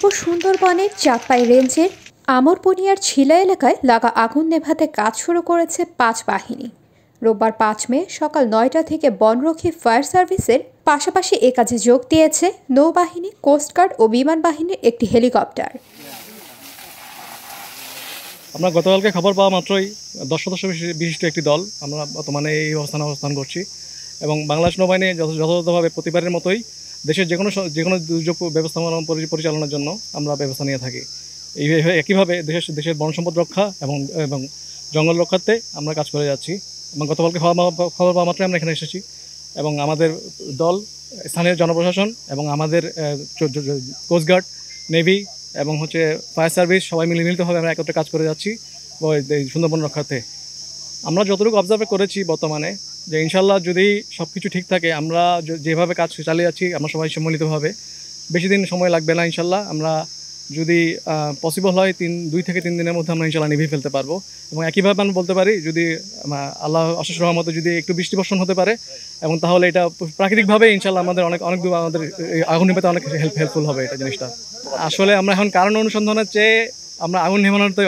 পূর্ব সুন্দরবনের চাঁদপাই রেঞ্জের আমরপনিয়ার ছিলা এলাকায় লাগা আগুন নেভাতে কাজ শুরু করেছে ৫ বাহিনী। রোববার ৫ মে সকাল ৯টা থেকে বনরক্ষী ফায়ার সার্ভিসের পাশাপাশি এ কাজে যোগ দিয়েছে নৌবাহিনী, কোস্টগার্ড ও বিমান বাহিনীর একটি হেলিকপ্টার। আমরা গতকালকে খবর পাওয়া মাত্রই ১০ সদস্য বিশিষ্ট একটি দল আমরা বর্তমানে এই অবস্থান করছি এবং বাংলাদেশ নৌবাহিনী যথাযথভাবে প্রতিবারের মতোই দেশের যে কোনো দুর্যোগ ব্যবস্থাপনা পরিচালনার জন্য আমরা ব্যবস্থা নিয়ে থাকি। এইভাবে একইভাবে দেশের বন সম্পদ রক্ষা এবং জঙ্গল রক্ষার্থে আমরা কাজ করে যাচ্ছি এবং গতকালকে খবর পাওয়া মাত্রই আমরা এখানে এসেছি এবং আমাদের দল, স্থানীয় জনপ্রশাসন এবং আমাদের কোস্টগার্ড, নেভি এবং ফায়ার সার্ভিস সবাই মিলিতভাবে আমরা একত্রে কাজ করে যাচ্ছি সুন্দরবন রক্ষার্থে। আমরা যতটুকু অবজার্ভ করেছি বর্তমানে যে ইনশাল্লাহ যদি সব কিছু ঠিক থাকে, আমরা যেভাবে কাজ চালিয়ে যাচ্ছি আমরা সবাই সম্মিলিতভাবে বেশি দিন সময় লাগবে না। ইনশাল্লাহ আমরা যদি পসিবল হয় 2 থেকে 3 দিনের মধ্যে আমরা ইনশাল্লাহ নিভিয়ে ফেলতে পারবো এবং একইভাবে আমরা বলতে পারি যদি আল্লাহ অশেষ রহমতে যদি একটু বৃষ্টি বর্ষণ হতে পারে এবং তাহলে এটা প্রাকৃতিকভাবে ইনশাল্লাহ আমাদের অনেক আমাদের আগুন নেভাতে অনেক হেল্পফুল হবে এটা জিনিসটা। আসলে আমরা এখন কারণ অনুসন্ধানের চেয়ে আমরা আগুন নেভানোতে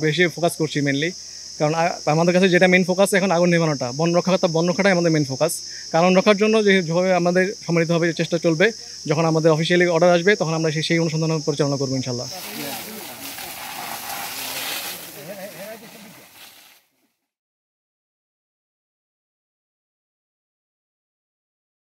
বেশি ফোকাস করছি মেনলি, কারণ আমাদের কাছে যেটা মেন ফোকাস এখন আগুন নেভানোটা, বন রক্ষাটাই আমাদের মেন ফোকাস। কারণ রক্ষার জন্য যেভাবে আমাদের সম্মিলিতভাবে চেষ্টা চলবে, যখন আমাদের অফিসিয়ালি অর্ডার আসবে তখন আমরা সেই অনুসন্ধান পরিচালনা করবো ইনশাল্লাহ।